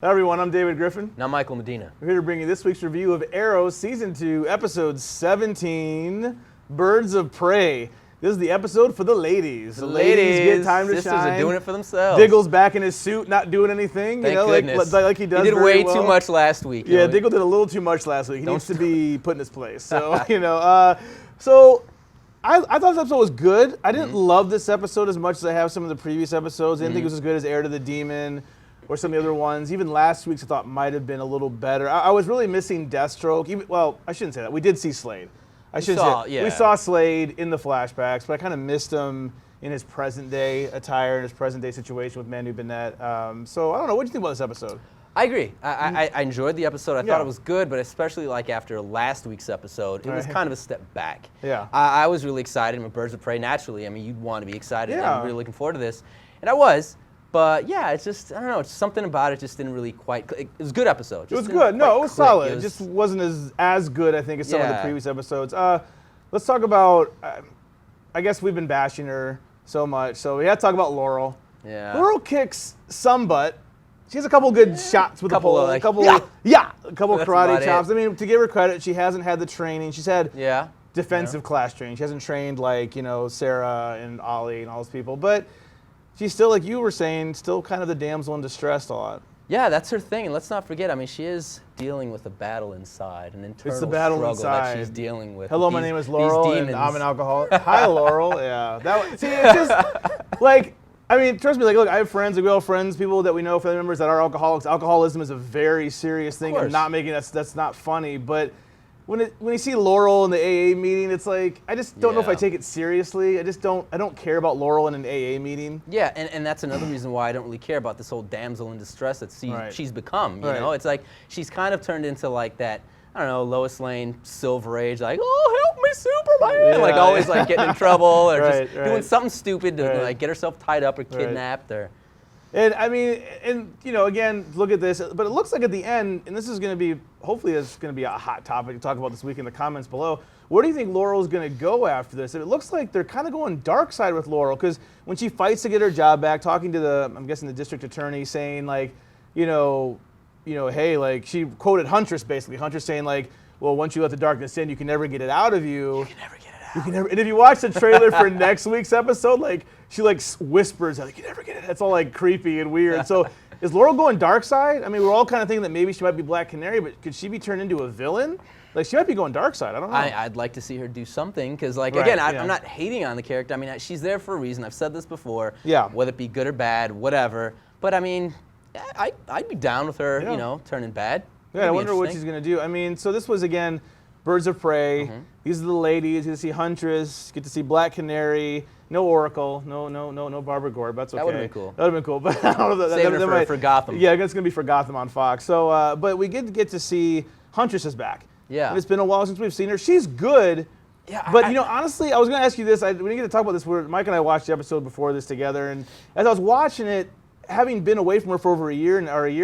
Hello everyone, I'm David Griffin. Now Michael Medina. We're here to bring you this week's review of Arrow Season 2, Episode 17, Birds of Prey. This is the episode for the ladies. The ladies get time to sisters shine. are doing it for themselves. Diggle's back in his suit, not doing anything. Thank like he does. He did very way well. too much last week. Yeah, Diggle did a little too much last week. He needs to be put in his place. So, I thought this episode was good. I didn't love this episode as much as I have some of the previous episodes. I didn't think it was as good as Heir to the Demon or some of the other ones. Even last week's I thought might have been a little better. I was really missing Deathstroke. Well, I shouldn't say that. We did see Slade. We saw Slade in the flashbacks, but I kind of missed him in his present day attire, in his present day situation with Manu Bennett. So I don't know. What do you think about this episode? I agree. I enjoyed the episode. I thought it was good, but especially like after last week's episode, it was kind of a step back. Yeah. I was really excited with Birds of Prey. Naturally, I mean, you'd want to be excited. Yeah. I'm really looking forward to this, and I was. But yeah, it's just, I don't know, it's something about it just didn't really quite, it was a good episode. It was good. No, it was solid. It just wasn't as good, I think, as some of the previous episodes. Let's talk about, I guess we've been bashing her so much, so we had to talk about Laurel. Yeah. Laurel kicks some butt. She has a couple good shots with the pole. A couple karate chops. I mean, to give her credit, she hasn't had the training. She's had defensive class training. She hasn't trained like, Sarah and Ollie and all those people. But she's still, like you were saying, still kind of the damsel in distress a lot. Yeah, that's her thing. And let's not forget, I mean, she is dealing with a battle inside, an internal struggle that she's dealing with. Hello, my name is Laurel, and I'm an alcoholic. Hi, Laurel. Yeah. See, it's just, like, I mean, trust me, like, look, I have friends, we all have friends, people that we know, family members that are alcoholics. Alcoholism is a very serious thing. I'm not making that's not funny, but when you see Laurel in the AA meeting, it's like, I just don't know if I take it seriously. I don't care about Laurel in an AA meeting. Yeah, and that's another reason why I don't really care about this whole damsel in distress that she's become, you know? It's like, she's kind of turned into like that, I don't know, Lois Lane, Silver Age, like, oh, help me, Superman! Like always like getting in trouble or just doing something stupid to like get herself tied up or kidnapped or... And I mean, again, look at this, but it looks like at the end, and this is going to be, hopefully it's going to be a hot topic to talk about this week in the comments below. Where do you think Laurel is going to go after this? And it looks like they're kind of going dark side with Laurel, because when she fights to get her job back, talking to I'm guessing the district attorney, saying like, hey, like she quoted Huntress basically. Huntress saying like, well, once you let the darkness in, you can never get it out of you. You can never get it out. And if you watch the trailer for next week's episode, like she like whispers, like you never get it. That's all like creepy and weird. So is Laurel going dark side? I mean, we're all kind of thinking that maybe she might be Black Canary, but could she be turned into a villain? Like she might be going dark side. I don't know. I'd like to see her do something because, like, again, I'm not hating on the character. I mean, she's there for a reason. I've said this before. Yeah. Whether it be good or bad, whatever. But I mean, I'd be down with her, turning bad. Yeah, I wonder what she's gonna do. I mean, so this was again, Birds of Prey. These are the ladies. You get to see Huntress. Get to see Black Canary. No Oracle. No Barbara Gordon. That's okay. That would have been cool. That would have been cool. But I don't know. Saving her for Gotham. Yeah, it's gonna be for Gotham on Fox. So, but we get to see Huntress is back. Yeah. And it's been a while since we've seen her. She's good. Yeah. But honestly, I was gonna ask you this. We didn't get to talk about this. Mike and I watched the episode before this together, and as I was watching it, having been away from her for over a year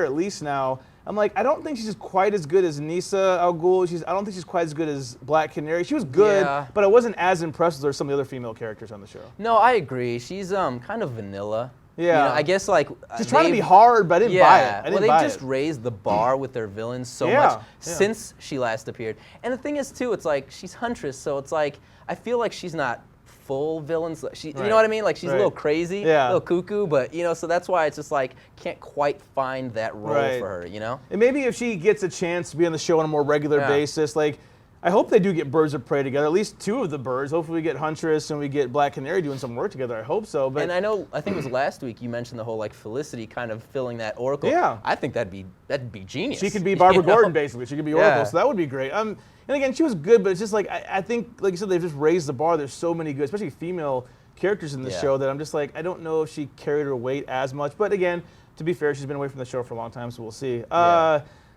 at least now, I'm like, I don't think she's quite as good as Nyssa Al Ghul. I don't think she's quite as good as Black Canary. She was good, but I wasn't as impressed with some of the other female characters on the show. No, I agree. She's kind of vanilla. Yeah. I guess like she's trying to be hard, but I didn't buy it. They just raised the bar with their villains so much since she last appeared. And the thing is too, it's like she's Huntress, so it's like I feel like she's not full villains. You know what I mean? Like she's a little crazy, a little cuckoo, but so that's why it's just like can't quite find that role for her, And maybe if she gets a chance to be on the show on a more regular basis, like I hope they do get Birds of Prey together, at least two of the birds. Hopefully we get Huntress and we get Black Canary doing some work together. I hope so. But and I think it was last week you mentioned the whole like Felicity kind of filling that Oracle. Yeah. I think that'd be genius. She could be Barbara Gordon basically. She could be Oracle, so that would be great. And again, she was good, but it's just like I think, like you said, they've just raised the bar. There's so many good, especially female characters in the show that I'm just like, I don't know if she carried her weight as much. But again, to be fair, she's been away from the show for a long time, so we'll see.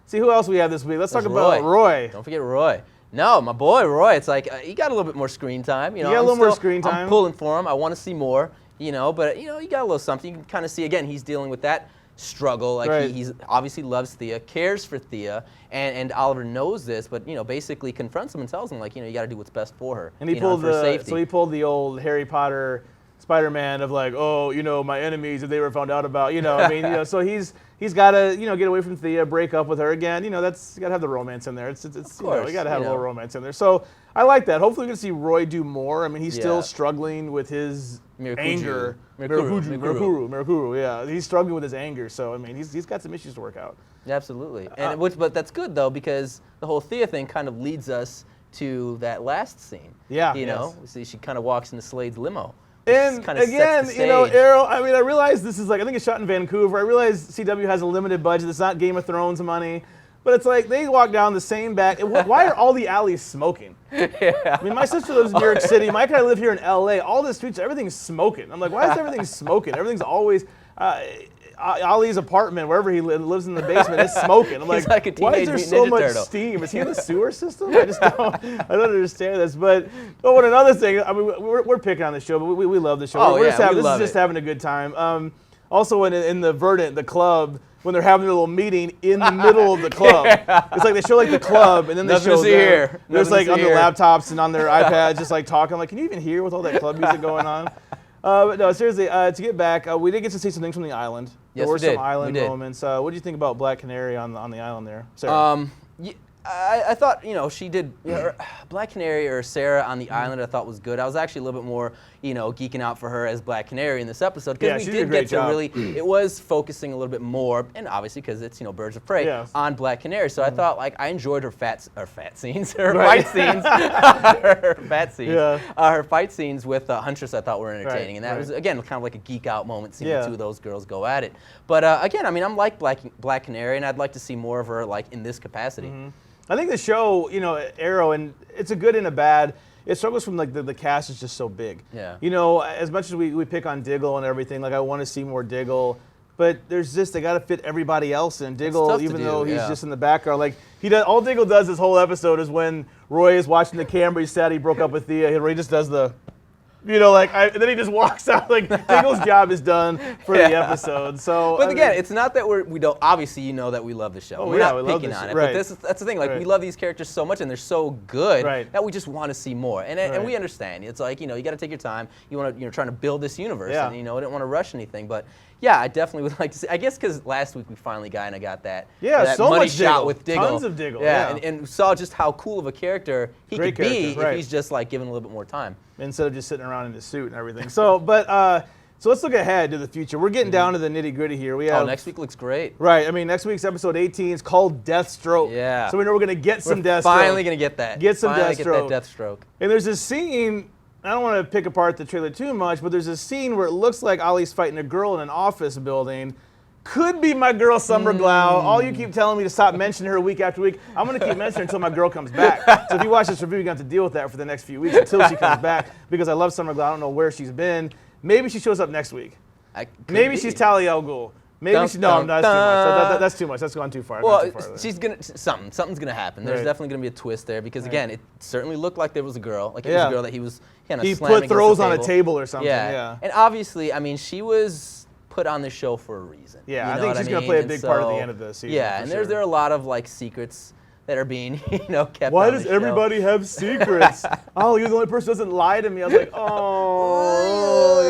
See who else we have this week. Let's talk about Roy. Don't forget Roy. No, my boy Roy. It's like he got a little bit more screen time. He got a little more screen time. I'm pulling for him. I want to see more. But you got a little something. You can kind of see again. He's dealing with that struggle. Like he's obviously loves Thea, cares for Thea, and Oliver knows this, but basically confronts him and tells him like you got to do what's best for her. And he pulled the old Harry Potter Spider-Man of like, oh, my enemies if they were found out about, I mean, so he's got to, get away from Thea, break up with her again. That's you got to have the romance in there. It's you got to have a little romance in there. So I like that. Hopefully we can see Roy do more. I mean, he's still struggling with his anger. Mirakuru, yeah. He's struggling with his anger. So I mean, he's got some issues to work out. Absolutely. But that's good though, because the whole Thea thing kind of leads us to that last scene. Yeah. See, she kind of walks into Slade's limo. And again, Arrow, I mean, I realize this is I think it's shot in Vancouver. I realize CW has a limited budget. It's not Game of Thrones money. But it's like they walk down the same back. Why are all the alleys smoking? Yeah. I mean, my sister lives in New York City. Mike and I live here in LA. All the streets, everything's smoking. I'm like, why is everything smoking? Everything's always... Ali's apartment, wherever he lives in the basement, is smoking. I'm like why is there so much steam? Is he in the sewer system? I don't understand this. But another thing, I mean, we're picking on the show, but we love the show. Oh, This is just having a good time. Also, in the Verdant, the club, when they're having their little meeting in the middle of the club, it's like they show the club, and then they show them. There's on their laptops and on their iPads, just talking. I'm like, can you even hear with all that club music going on? But no, seriously, to get back, we did get to see some things from the island. Yes, there were some island moments. What do you think about Black Canary on the island there, Sarah? I thought, she did, Black Canary or Sarah on the island I thought was good. I was actually a little bit more, geeking out for her as Black Canary in this episode, because we did get to really, it was focusing a little bit more, and obviously because it's, Birds of Prey, on Black Canary. So I thought, I enjoyed her fight scenes, her fight scenes with Huntress I thought were entertaining. And that was, again, kind of like a geek out moment, seeing the two of those girls go at it. But again, I mean, I'm like Black Canary, and I'd like to see more of her, in this capacity. I think the show, Arrow, and it's a good and a bad. It struggles from the cast is just so big. Yeah. As much as we pick on Diggle and everything, I want to see more Diggle, but there's they got to fit everybody else in. Diggle, even though he's just in the background, all Diggle does this whole episode is when Roy is watching the camera. He's sad he broke up with Thea. He just does the. And then he just walks out. Diggle's job is done for the episode. So, but again, it's not that we don't. Obviously, that we love the show. We're not picking on it. Right. But that's the thing. We love these characters so much, and they're so good that we just want to see more. And we understand. It's you got to take your time. You want to, trying to build this universe, and we didn't want to rush anything. But yeah, I definitely would like to see. I guess because last week we finally got that so money much shot Diggle. with Diggle. Tons of Diggle. And saw just how cool of a character he could be if he's just given a little bit more time. Instead of just sitting around in his suit and everything. So let's look ahead to the future. We're getting down to the nitty gritty here. Next week looks great. Right. I mean, next week's episode 18 is called Deathstroke. Yeah. So we know we're going to get some Deathstroke. Finally going to get that. Get some Deathstroke. Get that Deathstroke. And there's this scene, I don't want to pick apart the trailer too much, but there's a scene where it looks like Ali's fighting a girl in an office building. Could be my girl Summer Glau. All you keep telling me to stop mentioning her week after week. I'm going to keep mentioning her until my girl comes back. So if you watch this review, you're going to have to deal with that for the next few weeks until she comes back, because I love Summer Glau. I don't know where she's been. Maybe she shows up next week. Maybe she's Talia al Ghul. Maybe she, no, that's too much. That's too much. That's gone too far. Well, she's something's gonna happen. There's definitely gonna be a twist there, because again, it certainly looked like there was a girl. It was a girl that he was kind of slamming put throws on a table or something. Yeah. And obviously, I mean, she was put on the show for a reason. Yeah, I think she's gonna play a big part at the end of the season. Yeah, and there are a lot of secrets that are being, kept. Why does everybody have secrets? Oh, you're the only person who doesn't lie to me. I was like, oh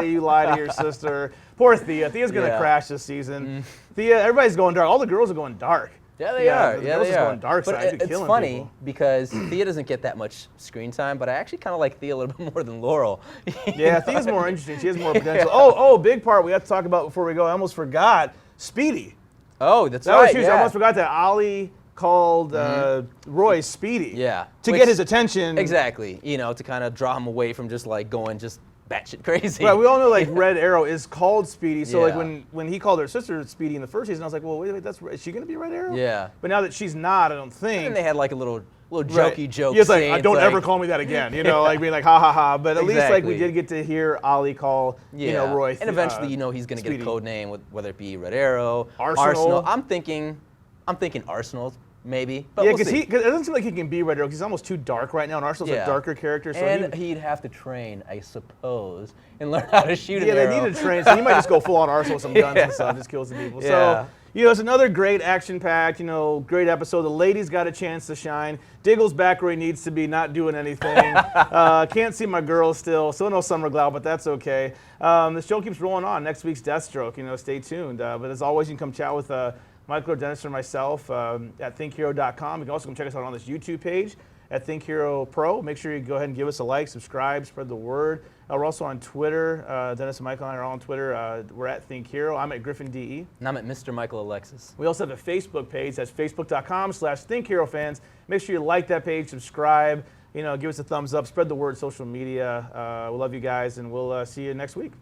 yeah, you lie to your sister. Poor Thea. Thea's gonna crash this season. Thea, everybody's going dark. All the girls are going dark. Yeah, they are. The girls are going dark side. But it's funny because Thea doesn't get that much screen time, but I actually kind of like Thea a little bit more than Laurel. Yeah, Thea's more interesting. She has more potential. Oh, big part we have to talk about before we go. I almost forgot. Speedy. Oh, that was huge. I almost forgot that Ali called Roy Speedy. Yeah. To get his attention. Exactly. To kind of draw him away from just going batshit crazy. Right, we all know Red Arrow is called Speedy, so when he called her sister Speedy in the first season, I was like, well, wait, is she gonna be Red Arrow? Yeah. But now that she's not, I don't think. And they had a little jokey joke. He's don't ever call me that again. Being ha ha ha. But at least we did get to hear Ali call Roy. And eventually, he's gonna get a code name, whether it be Red Arrow, Arsenal. I'm thinking Arsenal. Maybe. But because it doesn't seem like he can be Red Arrow, because he's almost too dark right now, and Arsenal's a darker character. So he'd have to train, I suppose, and learn how to shoot an arrow. Yeah, they need to train, so he might just go full on Arsenal with some guns and stuff, just kill some people. So, It's another great action-packed, great episode. The ladies got a chance to shine. Diggle's back where he needs to be, not doing anything. Can't see my girls still. Still no Summer Glau, but that's okay. The show keeps rolling on. Next week's Deathstroke. Stay tuned. But as always, you can come chat with Michael or Dennis or myself at thinkhero.com. You can also come check us out on this YouTube page at Think Hero Pro. Make sure you go ahead and give us a like, subscribe, spread the word. We're also on Twitter. Dennis and Michael and I are all on Twitter. We're at Think Hero. I'm at Griffin DE. And I'm at Mr. Michael Alexis. We also have a Facebook page. That's facebook.com/ThinkHeroFans. Make sure you like that page, subscribe, give us a thumbs up, spread the word, social media. We love you guys, and we'll see you next week.